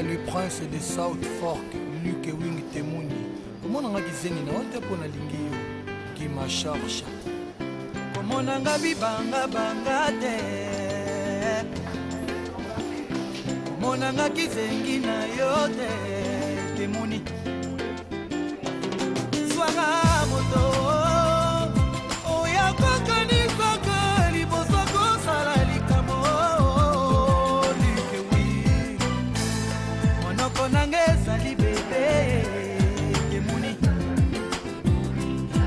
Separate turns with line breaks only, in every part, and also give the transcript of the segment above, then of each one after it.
Le prince de South Fork, Luke Wing Temuni. Comment on a dit na ote pona lingi yo ki ma charge. Comment on a bibanga banga te. Comment on a kizengi na yo te Temuni. Swanga moto oya kokani kokali bosoko sala likamo Luke Wing. Monoko nangeza libebe.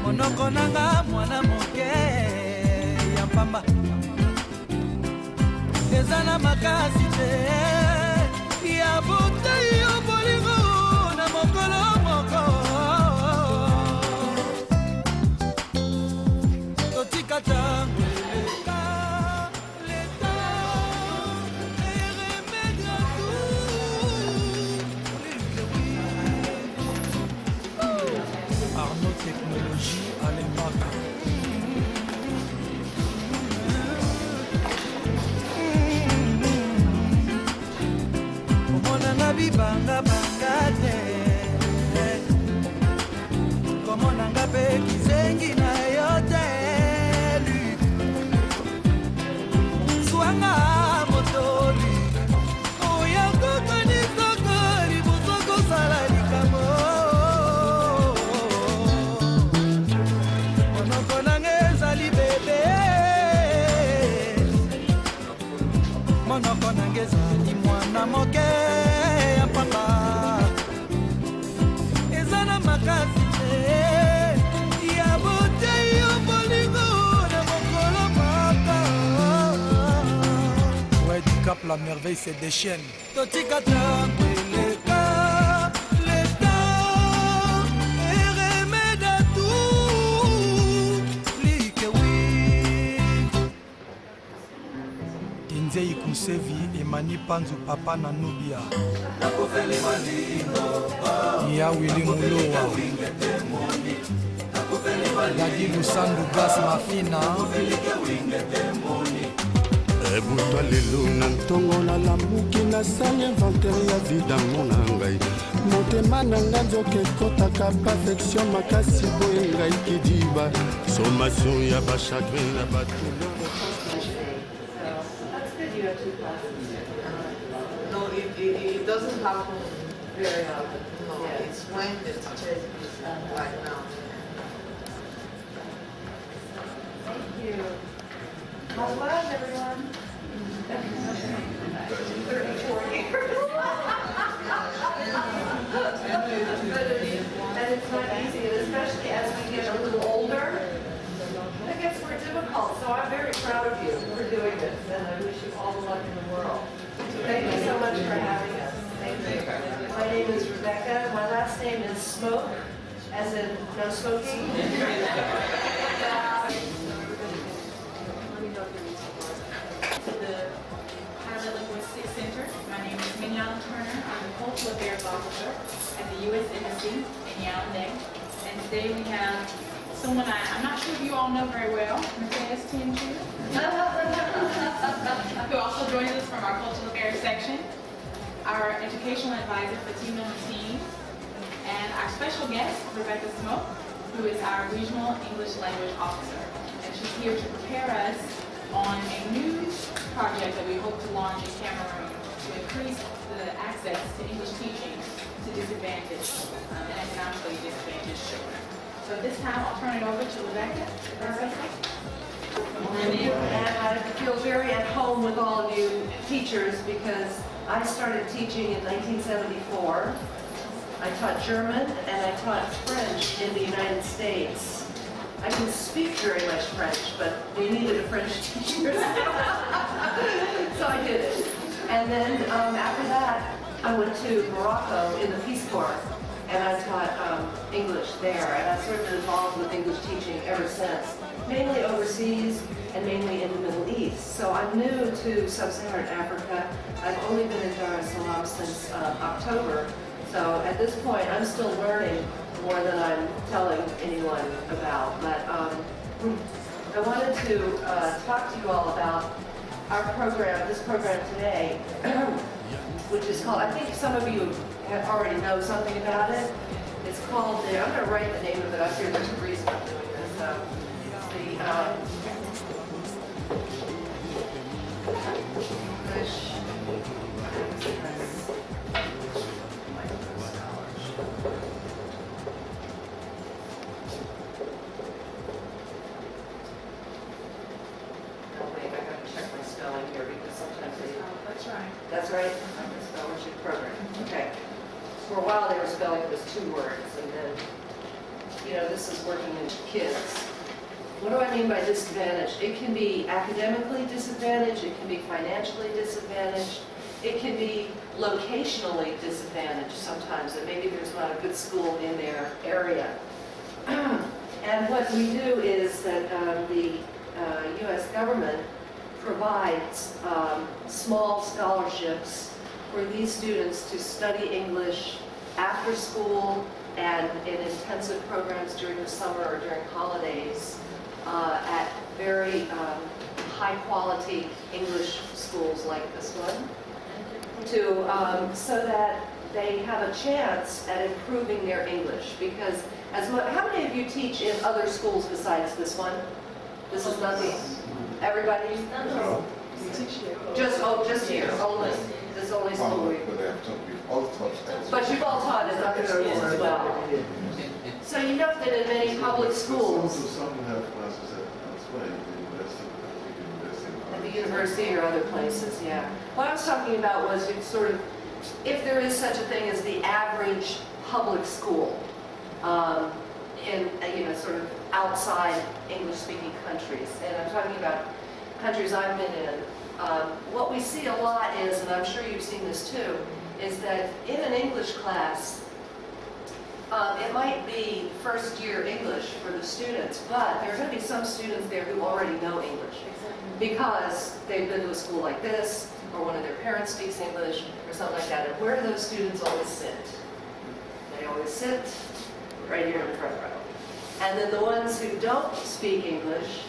Monoko nanga mwana moke ya pamba ezana makasi te ya buta yo bolingo na mokolo moko totika tango technologie à l'époque. Comment on a bibanga banga te. Comment on a pe kizengi na yo te. Swanga motoli. Oya kokani kokali bosoko sala likamo. Monoko nangeza ni mwana moke ya pamba ezana makasi te ya bote yo bolingo na mokolo papa. Ouais, du Cap la merveille c'est des chaînes totika tangeleka Nzei Kusevi Emani Panzu Papa na Nubia Ya Willy Muloa Dadi Lusandu Gas Mafina
Ebutwa lelo na ntongo na lamuki nasali inventaire ya vidango na ngai motema na nga nzoka ekotaka perfection makasi boye ngai kidiba sommation ya bachagrin na badouleur.
No, it doesn't happen very often. No, yeah. It's when the teacher is like now.
Thank you. How's love, everyone? 34 years. And it's not easy, and especially as we get a little older, it gets more difficult. So I'm very proud of you for doing this, and I wish you all the luck in the world. So thank you so much for having us. Thank you. My name is Rebecca. My last name is Smoke, as in no smoking.
Center. My name is Mignon Turner. I'm the Cultural Affairs Officer at the U.S. Embassy in Yaoundé. And today we have someone I'm not sure if you all know very well, Matthias Tinchu, who also joins us from our Cultural Affairs section, our educational advisor, Fatima Mateen, and our special guest, Rebecca Smoke, who is our Regional English Language Officer. And she's here to prepare us on a new project that we hope to launch in Cameroon to increase the access to English teaching to disadvantaged and economically disadvantaged children. So at this time, I'll turn it over to Rebecca.
And I feel very at home with all of you teachers because I started teaching in 1974. I taught German and I taught French in the United States. I can speak very much French, but we needed a French teacher. So I did it. And then after that, I went to Morocco in the Peace Corps, and I taught English there. And I've sort of been involved with English teaching ever since, mainly overseas and mainly in the Middle East. So I'm new to Sub-Saharan Africa. I've only been in Dar es Salaam since October. So at this point, I'm still learning more than I'm telling anyone about. But I wanted to talk to you all about our program, this program today. which is called, I think some of you have already know something about it. It's called, I'm going to write the name of it up here, there's a reason I'm doing this. English That's right. Spelling sheet program. Okay. For a while they were spelling it as 2 words, and then, this is working in kids. What do I mean by disadvantaged? It can be academically disadvantaged, it can be financially disadvantaged, it can be locationally disadvantaged sometimes, that maybe there's not a good school in their area. And what we do is that the U.S. government provides small scholarships for these students to study English after school and in intensive programs during the summer or during holidays at very high-quality English schools like this one, so that they have a chance at improving their English. Because how many of you teach in other schools besides this one? This is nothing. Everybody?
No.
Just here, only. This is only school week. But you've all taught in other schools as well. So you know that in many public schools,
Some have classes
at the university or other places, yeah. What I was talking about was sort of, if there is such a thing as the average public school in, sort of outside English-speaking countries, and I'm talking about countries I've been in, what we see a lot is, and I'm sure you've seen this too, is that in an English class, it might be first-year English for the students, but there are going to be some students there who already know English because they've been to a school like this, or one of their parents speaks English, or something like that. And where do those students always sit? They always sit right here in the front row. And then the ones who don't speak English,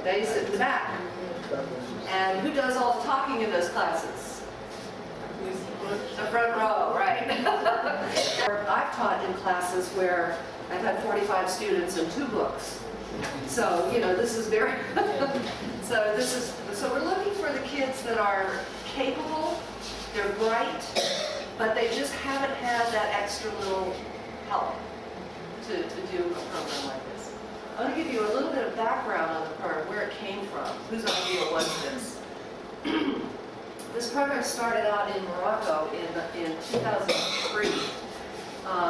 they sit in the back. And who does all the talking in those classes? The front row, right? I've taught in classes where I've had 45 students and 2 books. So, this is very, so we're looking for the kids that are capable, they're bright, but they just haven't had that extra little help to do a program like this. I'm going to give you a little bit of background on the program, where it came from, whose idea was this. This program started out in Morocco in 2003,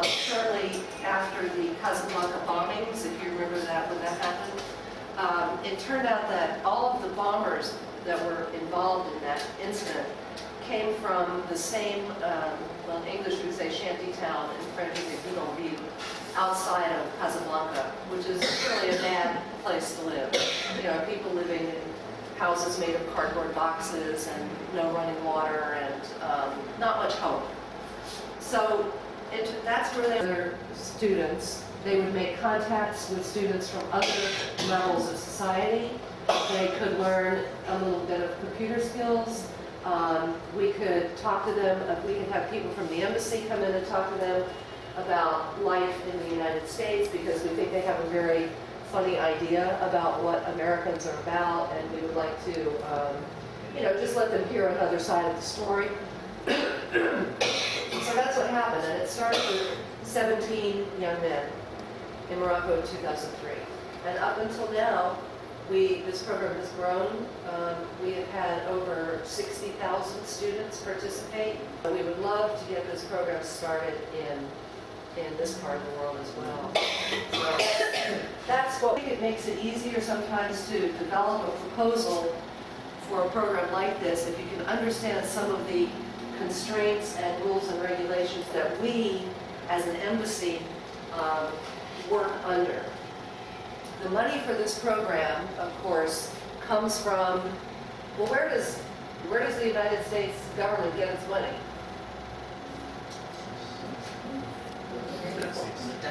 shortly after the Casablanca bombings, if you remember that, when that happened. It turned out that all of the bombers that were involved in that incident came from the same, well, in English we would say shanty town, in French we say bidonville, outside of Casablanca, which is really a bad place to live. People living in houses made of cardboard boxes and no running water and not much hope. So that's where they were students. They would make contacts with students from other levels of society. They could learn a little bit of computer skills. We could talk to them, we could have people from the embassy come in and talk to them about life in the United States, because we think they have a very funny idea about what Americans are about, and we would like to, just let them hear another side of the story. So that's what happened, and it started with 17 young men in Morocco in 2003. And up until now, this program has grown. We have had over 60,000 students participate. We would love to get this program started in this part of the world as well. So that's what it makes it easier sometimes to develop a proposal for a program like this, if you can understand some of the constraints and rules and regulations that we, as an embassy, work under. The money for this program, of course, comes from, well, where does the United States government get its money?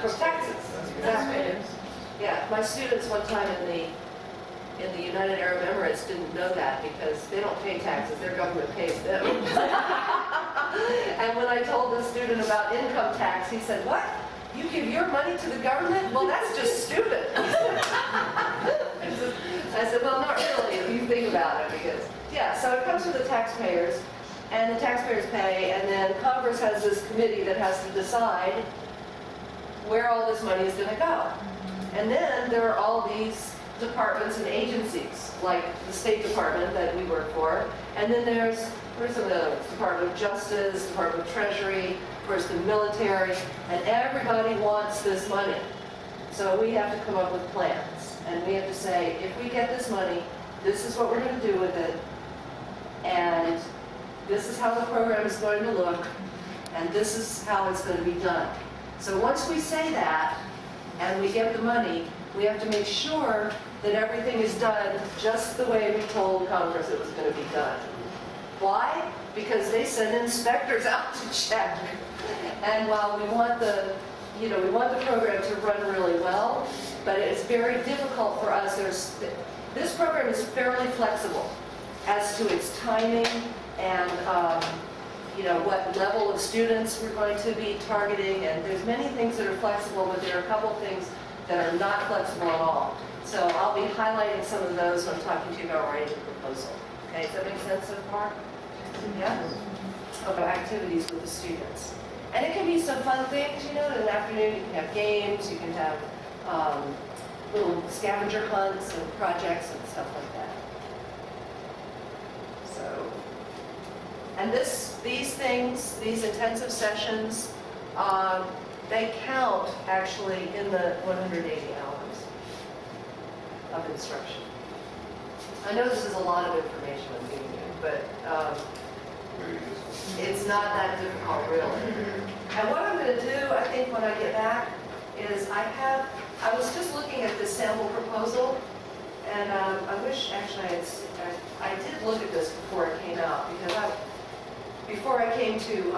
From taxes. Exactly. Yeah, my students one time in the United Arab Emirates didn't know that, because they don't pay taxes, their government pays them. And when I told the student about income tax, he said, "What? You give your money to the government? Well, that's just stupid." I said, "Well, not really, if you think about it, because, yeah, so it comes from the taxpayers, and the taxpayers pay, and then Congress has this committee that has to decide where all this money is going to go. And then there are all these departments and agencies, like the State Department that we work for, and then there's, what are some of the others? Department of Justice, Department of Treasury, of course the military, and everybody wants this money. So we have to come up with plans, and we have to say, if we get this money, this is what we're going to do with it, and this is how the program is going to look, and this is how it's going to be done. So once we say that, and we get the money, we have to make sure that everything is done just the way we told Congress it was going to be done. Why? Because they send inspectors out to check. And while we want the program to run really well, but it's very difficult for us. This program is fairly flexible as to its timing and what level of students we're going to be targeting, and there's many things that are flexible, but there are a couple of things that are not flexible at all. So I'll be highlighting some of those when I'm talking to you about writing the proposal. Okay, does that make sense so far? Yeah? About activities with the students. And it can be some fun things, in the afternoon you can have games, you can have little scavenger hunts and projects and stuff like that. So, and these intensive sessions, they count actually in the 180 hours of instruction. I know this is a lot of information I'm giving you, but it's not that difficult really. And what I'm going to do, I think when I get back, is I was just looking at this sample proposal, and I wish actually I did look at this before it came out, because before I came to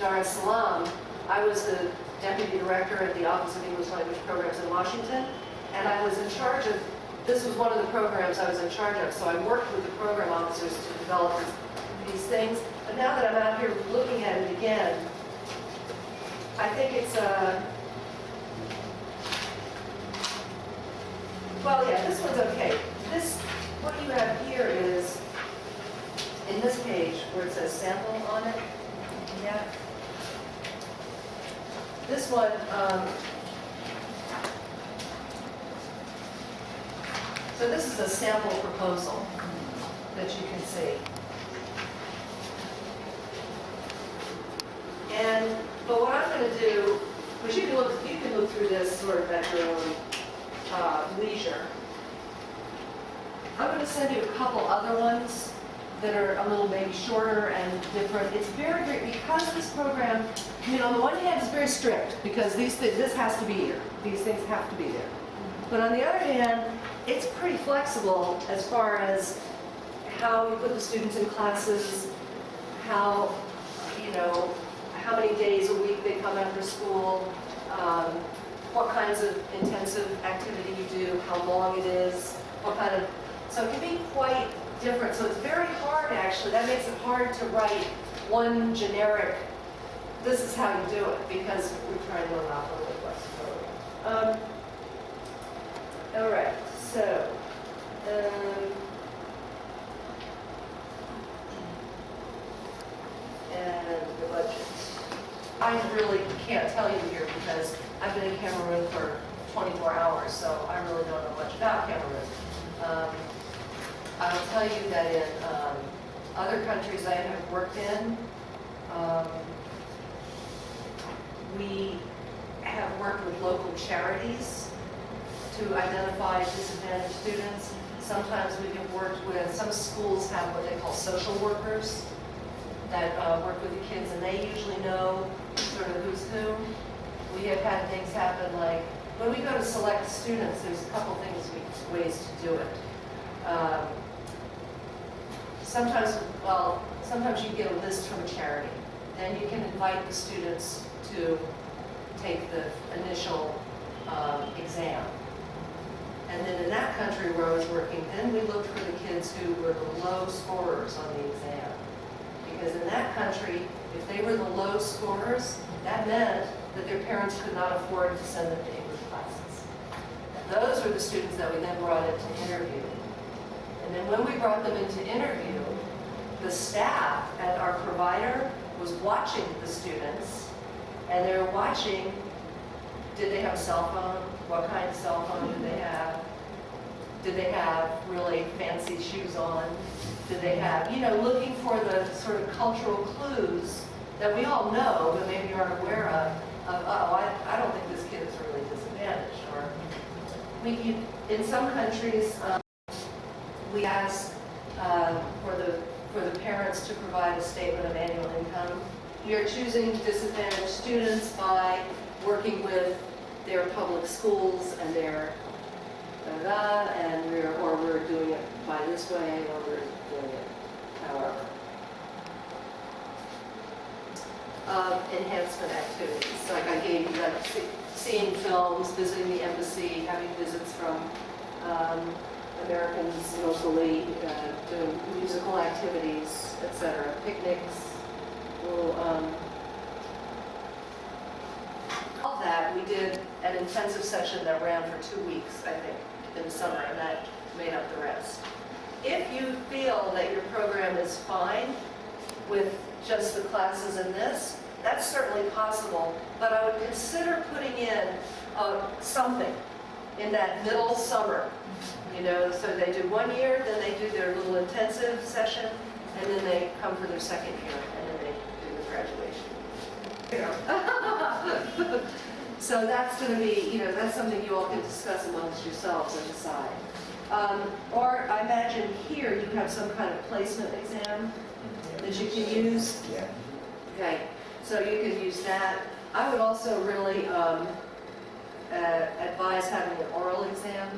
Dar es Salaam, I was the deputy director at the Office of English Language Programs in Washington, and I was in charge of, this was one of the programs I was in charge of, so I worked with the program officers to develop these things. But now that I'm out here looking at it again, I think it's well, yeah, this one's okay. What you have here is, in this page where it says sample on it, yeah. This one, so this is a sample proposal that you can see. But what I'm going to do, which you can look through this sort of at your own leisure. I'm going to send you a couple other ones that are a little maybe shorter and different. It's very great because this program, on the one hand, it's very strict because this has to be here. These things have to be there. But on the other hand, it's pretty flexible as far as how we put the students in classes, how many days a week they come after school, what kinds of intensive activity you do, how long it is, so it can be quite different. So it's very hard actually, that makes it hard to write one generic, this is how you do it, because we're trying to allow a little bit flexibility. All right, so, and the budget. I really can't tell you here because I've been in Cameroon for 24 hours, so I really don't know much about Cameroon. I'll tell you that in other countries I have worked in, we have worked with local charities to identify disadvantaged students. Sometimes we have worked with, some schools have what they call social workers that work with the kids, and they usually know sort of who's who. We have had things happen like, when we go to select students, there's a couple ways to do it. Sometimes you get a list from a charity. Then you can invite the students to take the initial exam. And then in that country where I was working, then we looked for the kids who were the low scorers on the exam. Because in that that country, if they were the low scorers, that meant that their parents could not afford to send them to English classes. Those were the students that we then brought into interview. And then when we brought them into interview, the staff at our provider was watching the students, and they were watching, did they have a cell phone? What kind of cell phone did they have? Did they have really fancy shoes on? Did they have, looking for the sort of cultural clues that we all know, but maybe aren't aware of, I don't think this kid is really disadvantaged. Or in some countries, we ask for the parents to provide a statement of annual income. We are choosing disadvantaged students by working with their public schools and their and we're doing it by this way, or we're doing it however. Enhancement activities, like I gave you, like seeing films, visiting the embassy, having visits from Americans locally, doing musical activities, etc., picnics. All that, we did an intensive session that ran for 2 weeks, I think, in the summer, and that made up the rest. If you feel that your program is fine with just the classes in this, that's certainly possible, but I would consider putting in something in that middle summer. So they do 1 year, then they do their little intensive session, and then they come for their second year, and then they do the graduation. So that's going to be, that's something you all can discuss amongst yourselves and decide. Or I imagine here you have some kind of placement exam that you can use.
Yeah.
Okay, so you can use that. I would also really advise having an oral exam,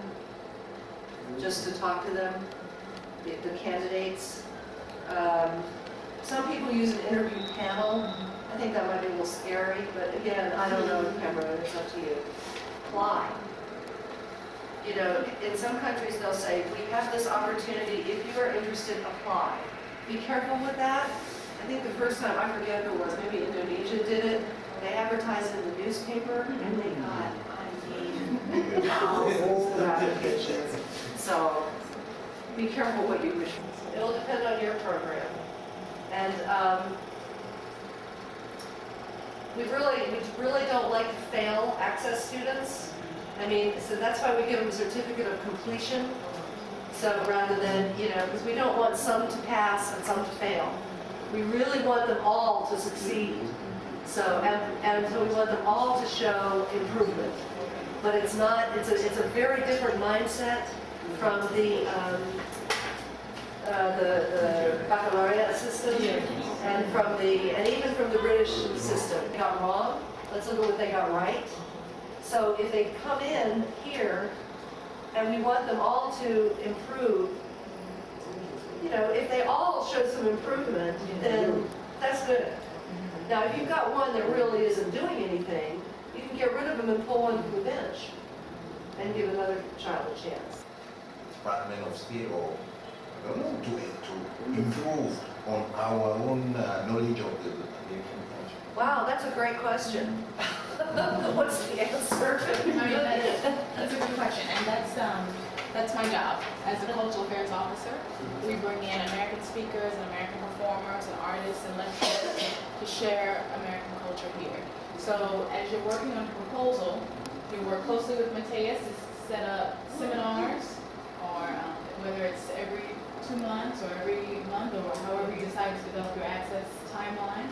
just to talk to them, the candidates. Some people use an interview panel. I think that might be a little scary, but again, I don't know, Cameron, it's up to you. Apply. In some countries they'll say, we have this opportunity, if you are interested, apply. Be careful with that. I think the first time, I forget who it was, maybe Indonesia did it, they advertised in the newspaper, and they got, thousands of applications. So, be careful what you wish for. It'll depend on your program. And we really don't like to fail access students. So that's why we give them a certificate of completion. So rather than, because we don't want some to pass and some to fail. We really want them all to succeed. So, and so we want them all to show improvement. But it's a very different mindset from the baccalaureate system and even from the British system. They got wrong. Let's look at what they got right. So if they come in here and we want them all to improve, if they all show some improvement, then that's good. Now, if you've got one that really isn't doing anything, you can get rid of them and pull one from the bench and give another child a chance.
Department of State, or I don't know, to improve on our own knowledge of the American culture?
Wow, that's a great question. What's the answer?
That's a good question, and that's my job as a cultural affairs officer. We bring in American speakers and American performers and artists and lecturers to share American culture here. So as you're working on the proposal, we work closely with Mateus to set up seminars, or whether it's every 2 months or every month, or however you decide to develop your access timeline.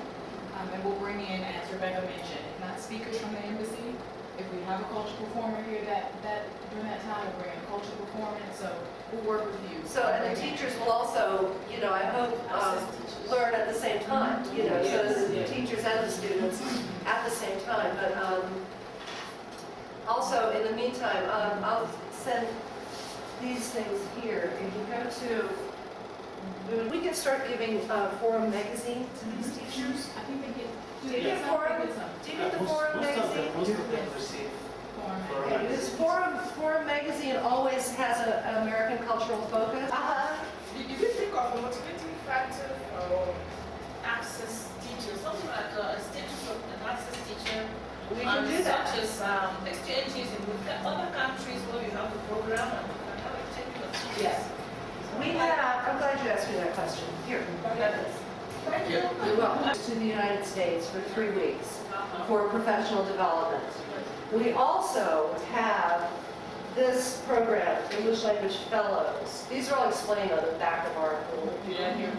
And we'll bring in, as Rebecca mentioned, not speakers from the embassy. If we have a cultural performer here during that time, we'll bring in a cultural performance, so we'll work with you.
So, and the teachers will also, I hope, learn at the same time, so the teachers and the students at the same time. But also, in the meantime, I'll send these things here. If you go to, we can start giving Forum magazine to these teachers.
I think they get.
Do you get Forum? Do you get the Forum magazine?
Most of them receive Forum.
Okay, this Forum magazine always has an American cultural focus.
Did you think of a motivating factor for access
can do that.
Such as exchanges in other countries where you have the program and you can have exchange of teachers.
Yes. We have, I'm glad you asked me that question. Here, you got this.
Thank you.
You're welcome. To the United States for 3 weeks for professional development. We also have this program, English Language Fellows. These are all explained on the back of our little here.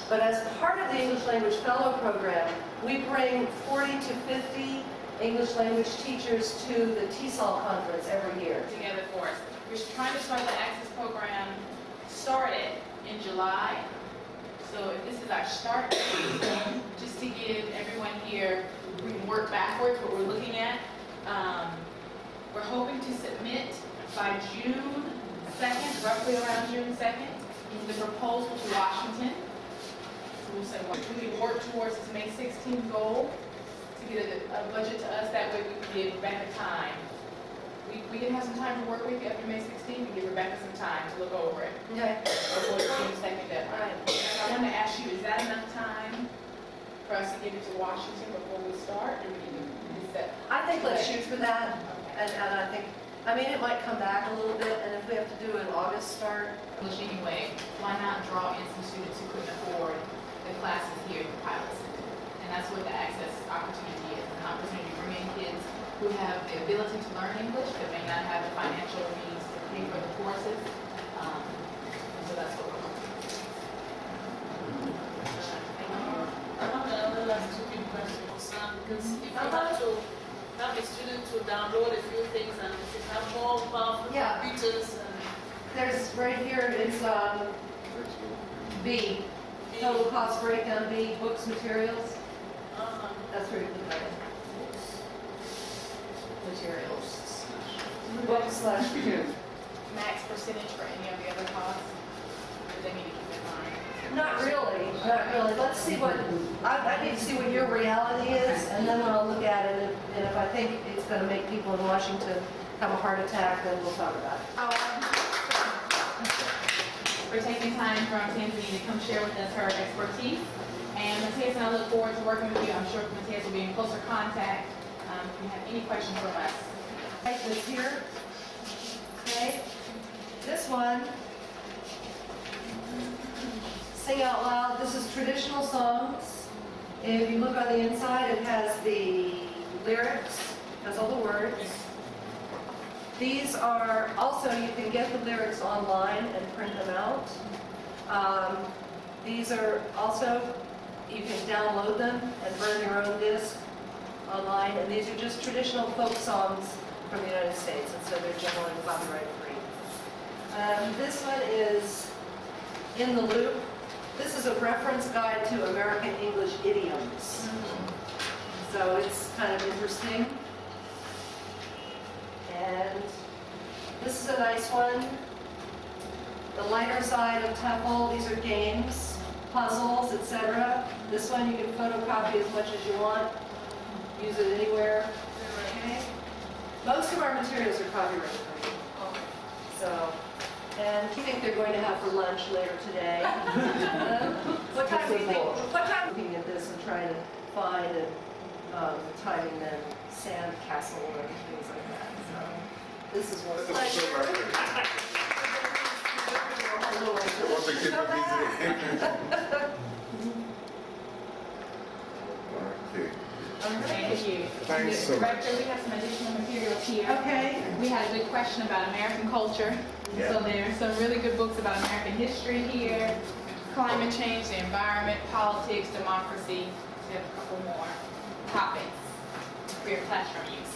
But as part of the English Language Fellow program, we bring 40 to 50 English language teachers to the TESOL conference every year.
Together for us. We're trying to start the Access program, started in July. So if this is our start date, just to give everyone here, we can work backwards what we're looking at. We're hoping to submit by June 2nd, roughly around June 2nd, the proposal to Washington. So we'll say we can work towards this May 16th goal to get a budget to us. That way we can give Rebecca time. We can have some time to work with you after May 16th and give Rebecca some time to look over it.
Okay.
Before the June 2nd deadline. So I want to ask you, is that enough time for us to give it to Washington before we start? Or is that?
I think let's shoot for that. And I think, I mean, it might come back a little bit, and if we have to do an August start.
English anyway, why not draw in some students who couldn't afford the classes here in the pilot center? And that's what the access opportunity is, an opportunity to bring in kids who have the ability to learn English but may not have the financial means to pay for the courses. And so that's what we're looking for.
I have another last stupid question, because if you have to have a student to download a few things and if you have more powerful
Yeah.
computers and
There's right here, it's B, total cost breakdown, B, books, materials. That's where you put that in. Materials. Books/2.
Max percentage for any of the other costs that they need to keep in mind.
Not really, not really. Let's see what, I need to see what your reality is, and then I'll look at it, and if I think it's gonna make people in Washington have a heart attack, then we'll talk about it.
For taking time from Tanzania to come share with us her expertise. And Matthias and I look forward to working with you. I'm sure Matthias will be in closer contact if you have any questions from us.
Right, this here. Okay. This one. Sing out loud. This is traditional songs. If you look on the inside, it has the lyrics, has all the words. These are also, you can get the lyrics online and print them out. These are also, you can download them and burn your own disc online. And these are just traditional folk songs from the United States, and so they're generally copyright free. This one is In the Loop. This is a reference guide to American English idioms. So it's kind of interesting. And this is a nice one. The lighter side of TEFL, these are games, puzzles, etc. This one you can photocopy as much as you want, use it anywhere. Okay. Most of our materials are copyright free. So, and I think they're going to have for lunch later today. What time do you think? What time? Looking at this and trying to find and timing them sand castle and things like that. So this is one.
Thank you.
Thanks so much.
Director, we have some additional materials here.
Okay.
We had a good question about American culture.
Yeah.
So there's some really good books about American history here, climate change, the environment, politics, democracy. We have a couple more topics for your classroom use.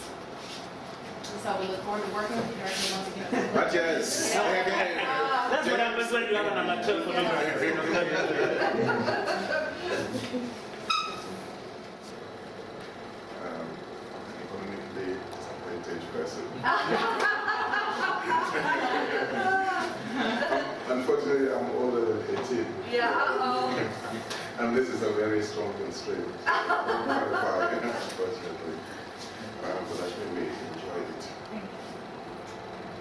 So we look forward to working with you directly once again.
Matthias.
That's what happens when you have an amateur
Economically disadvantaged person. Unfortunately, I'm older than 18.
Yeah,
And this is a very strong constraint. Unfortunately. But I think we enjoyed it.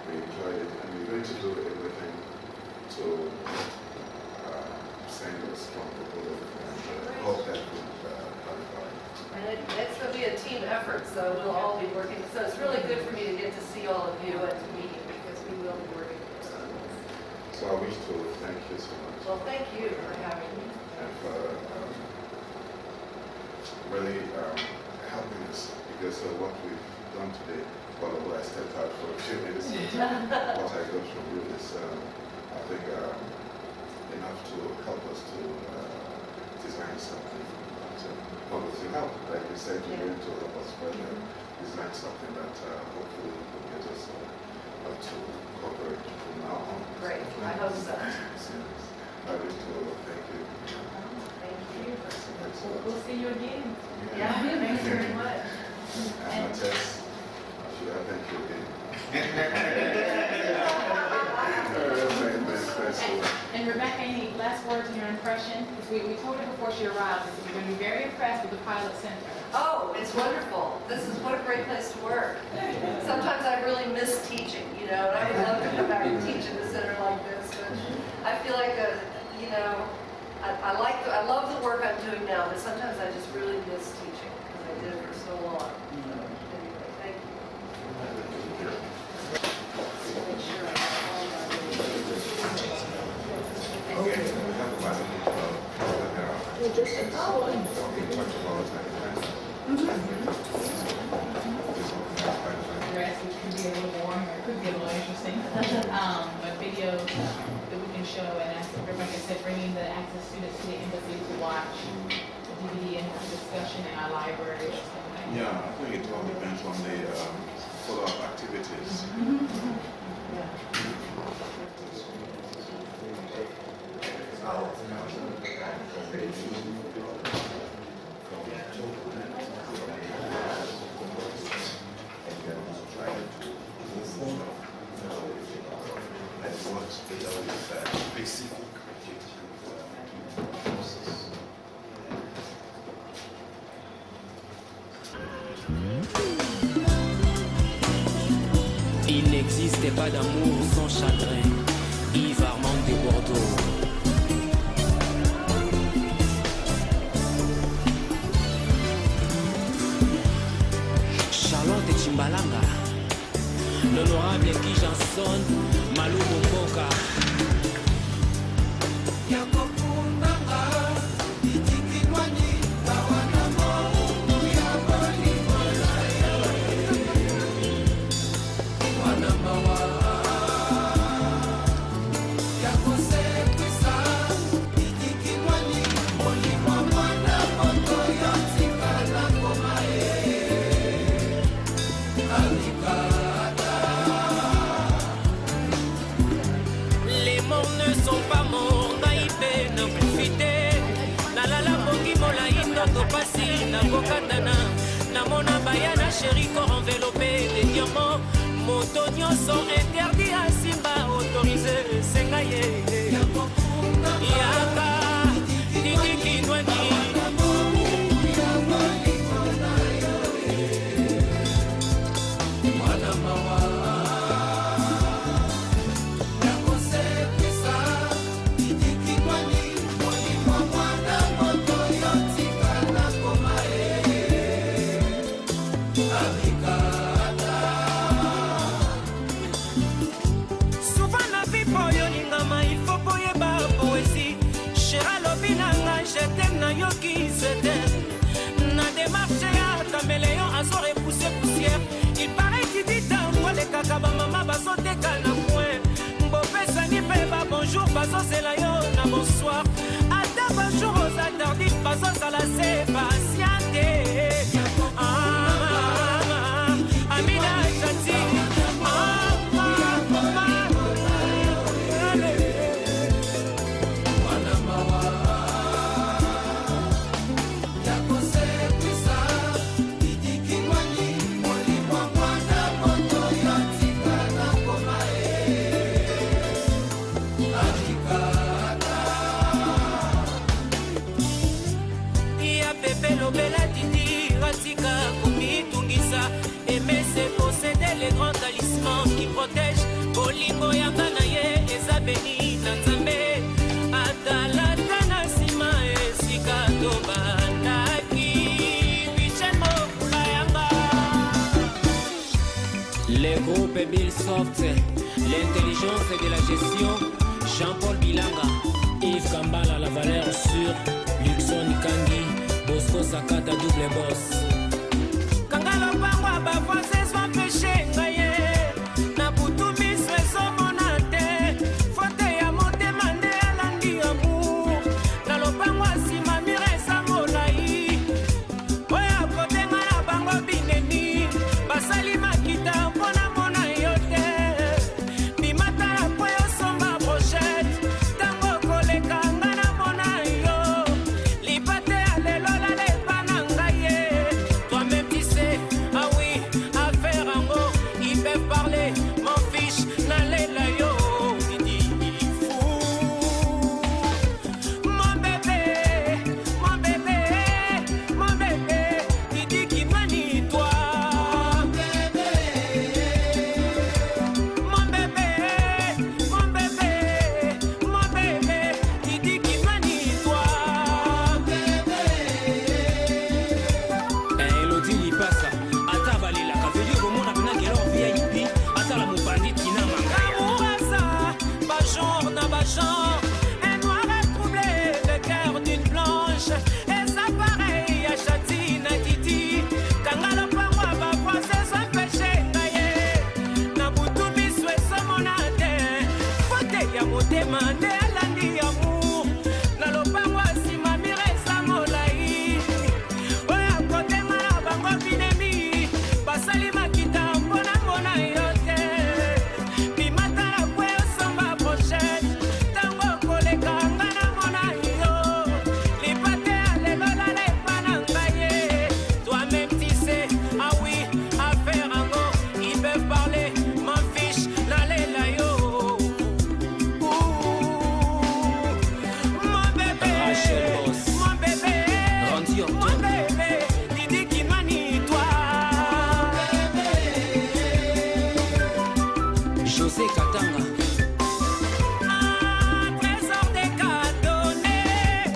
We enjoyed it, and we're going to do everything to send a strong proposal and hope that will qualify.
it's going to be a team effort, so we'll all be working. So it's really good for me to get to see all of you and to meet you because we will be working together.
So I wish to thank you so much.
Well, thank you for having me.
And for really helping us, because what we've done today, although I stepped out for a few minutes, what I go through is, I think, enough to help us to design something. But with your help, like you said, you're going to help us further design something that hopefully will get us to cooperate from now on.
Great, I hope so.
I wish to thank you.
Thank you.
We'll see you again.
Yeah, thanks very much.
And Tess, should I thank you again?
And Rebecca, any last words on your impression? Because we told her before she arrived that we're going to be very impressed with the Pilot Center.
Oh, it's wonderful. This is what a great place to work. Sometimes I really miss teaching, you know, and I would love to come back and teach in a center like this. But I feel like, you know, I love the work I'm doing now, but sometimes I just really miss teaching because I did it for so long. So, anyway, thank you. Make sure I have all my
Okay, we have a lot of
Dress, which could be a little boring or could be a little interesting. But video that we can show, and as Rebecca said, bringing the Access students to the embassy to watch the DVD and have a discussion in our library or something like that.
Yeah, I think it all depends on the follow-up activities.
Il n'existe pas d'amour sans chagrin. Yves Armand de Bordeaux. Charlotte Chimbalanga. L'honorable Guy Janson, Malou Mboka. Namona bayana chéri corps enveloppé de diamants. Moto nyonso interdit à Simba autorisé sengaye. Yaka Didi Kinwani. Il paraît qu'il dit tant quoi les caca maman va sauter calme point. Mbopesa ni peba bonjour baso c'est la yo na bonsoir. Ada bonjour aux interdits baso ça la c'est patiente. Amina Chanti. Aimer c'est posséder les grands talismans qui protègent. Bolingo yanga na ye eza béni na Nzambe. Atalata na sima esika tobandaki. Le groupe Billsoft, l'intelligence de la gestion, Jean-Paul Bilanga, Yves Kambala, la valeur sûre, Luxon Kandi, Bosco Sakata, double boss. Kangalo Pangwa, Bafase, soit péché, ngaye, Nabutu, Miswe, Somonate, Fote, Yamote, Mande, Alandi, Amour, Nalopangwa, Sima, Mire, Samolai, Oya, Kotenga, Bango, Bineni, Basali, Makita, Mona, Mona, Yote, Bimata, Poyo, Somba, Brochette, Tango, Koleka, Ngana, Mona, Yo, Lipate, Alelola, Lepanangaye, toi-même tu sais, ah oui, affaire en go, ils peuvent parler, m'en fiche, n'allez là yo, Didi, fou. Mon bébé, mon bébé, mon bébé, Didi qui manie toi. Mon bébé, mon bébé, mon bébé, Didi qui manie toi. Elodie Lipasa, ata balela kavedio komona bina kelo VIP, ata la mopandi tina mangaya. Amourasa, genre na genre, un noir est troublé, le cœur d'une blanche, et ça pareil à Chatine, à Titi, Kangalo Pangwa, Bafwa, c'est son péché, ngaye, Nabutu, Miswe, Somonate, Fote, Yamote, Mande, Alandi, Amour, Nalopangwa, Sima, Mire, Samolai, Oya, Kotenga, Bango, Binemi, Basali, Makita, Mbona, Mbona, Yote, Bimata, la Poyo, Somba, Brochette, Tango, Koleka, Ngana, Mona, Yo, Lipate, Alelola, Lepanangaye, toi-même tu sais, ah oui, affaire en go, ils peuvent parler, m'en fiche, n'allez là yo. Ouh, mon bébé, mon bébé, mon bébé, Didi qui manie toi. José Katanga, trésor des cadonnés,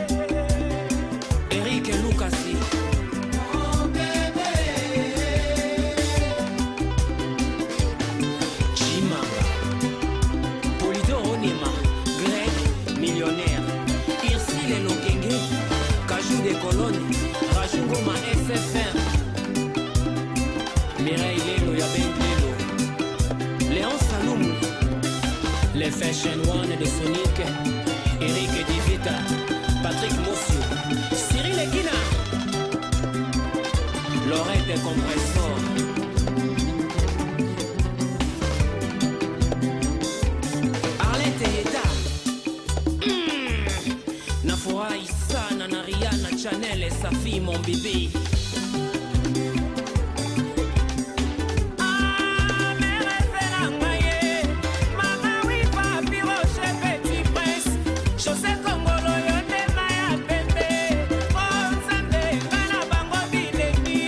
Eric Lucasi, mon bébé, Chimanga, Polydor Onema, Greg, millionnaire, Irsile Lokenge, Kajou des colonnes, Rajungoma SFR, Mireille Lelo, Yabeng Lelo, Léon Saloum, les Fashion One de Sonic, Eric Divita, Patrick Mossio, Cyril Ekina, Laurette Compressor, Arlette Yeta, Nafora Issa, Nana Rihanna, Chanel et sa fille, mon bébé. José Kongolo yonde maya pembe, oh Nzambe ngana bango bilemi,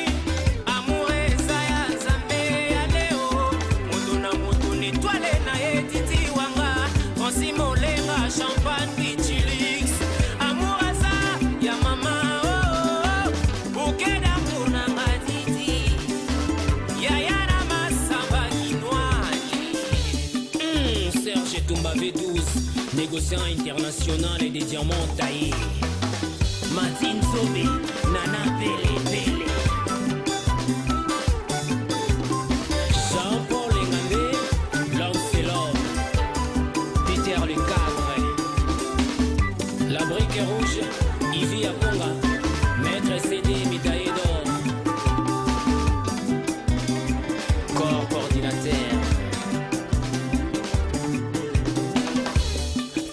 amour ezaya Nzambe ya leo, mutu na mutu ni toile na ye titi wanga, Franci Molenga champagne Bichilix, amour aza ya mama oh, bouquet d'amour na ngatiti, yaya na masamba kinwani, Serge Tumba V12. Négociant international et des diamants taillés. Martine Zobé, Nana Bele Bele. Jean-Paul Engambe, l'homme c'est l'homme. Peter le cadre. La brique rouge, Ivy Aponga. Maître CD, médaillé d'or. Corps coordinateur.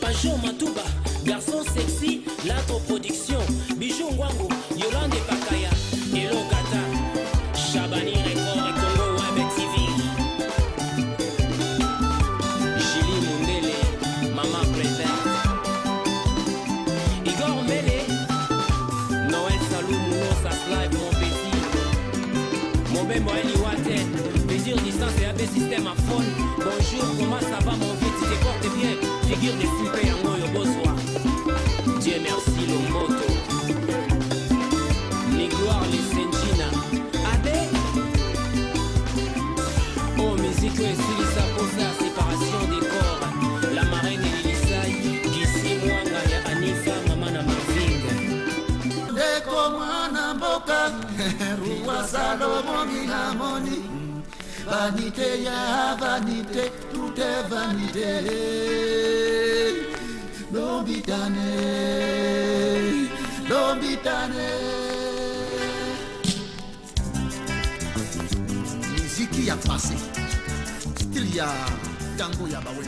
Pacho Matouba, garçon sexy, la coproduction. Bijou Ngwango, Yolande Pakaya, Hello Gata, Chabani Record et Congo Web TV. Julie Mundele, Maman Prévert. Igor Mele, Noël Salou, Mounos Live, mon petit. Mon bembo Eli Waten, plaisir distance et AB système à fond. Bonjour, comment ça va mon petit, te porte bien. Figure de flipper en goyo bonsoir. Dieu merci le moto. Les gloires, les Senjina. Adé. Oh, musique Show esilisa posa ya séparation des corps. La marraine Elisai, Gisi Mwanga ya Anifa, mama na Mavinga.
Eko mwana mboka, Roi Salomon Milamoni. Vanité ya vanité, tout est vanité. Lombitane, Lombitane. Miziki ya passé, style ya tango ya bawe.